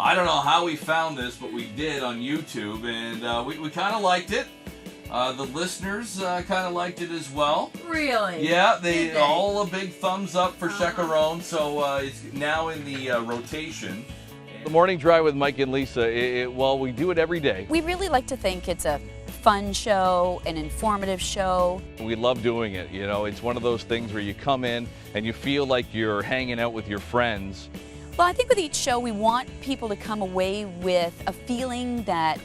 I don't know how we found this, but we did on YouTube, and we kind of liked it. The listeners kind of liked it as well. Really? Yeah, they all a big thumbs up for Chacarone, so it's now in the rotation. The Morning Drive with Mike and Lisa, well, we do it every day. We really like to think it's a fun show, an informative show. We love doing it, you know. It's one of those things where you come in and you feel like you're hanging out with your friends. Well, I think with each show we want people to come away with a feeling that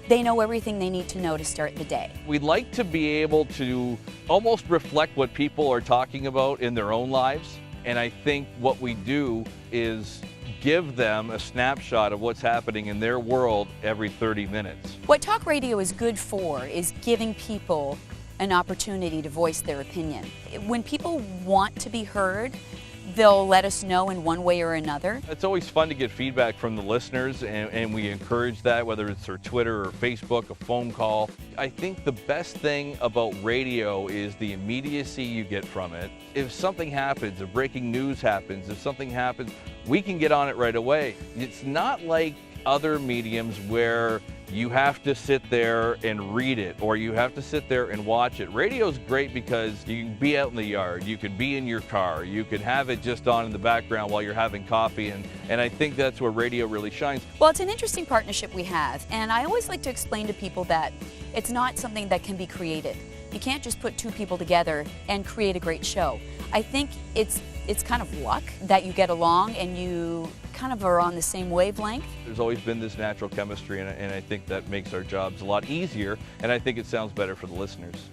they know everything they need to know to start the day. We'd like to be able to almost reflect what people are talking about in their own lives. And I think what we do is give them a snapshot of what's happening in their world every 30 minutes. What talk radio is good for is giving people an opportunity to voice their opinion. When people want to be heard, they'll let us know in one way or another. It's always fun to get feedback from the listeners, and we encourage that, whether it's through Twitter or Facebook, a phone call. I think the best thing about radio is the immediacy you get from it. If something happens, if breaking news happens, if something happens, we can get on it right away. It's not like other mediums where you have to sit there and read it, or you have to sit there and watch it. Radio's great because you can be out in the yard, you can be in your car, you can have it just on in the background while you're having coffee, and I think that's where radio really shines. Well, it's an interesting partnership we have, and I always like to explain to people that it's not something that can be created. You can't just put two people together and create a great show. I think it's kind of luck that you get along and you kind of are on the same wavelength. There's always been this natural chemistry, and I think that makes our jobs a lot easier, and I think it sounds better for the listeners.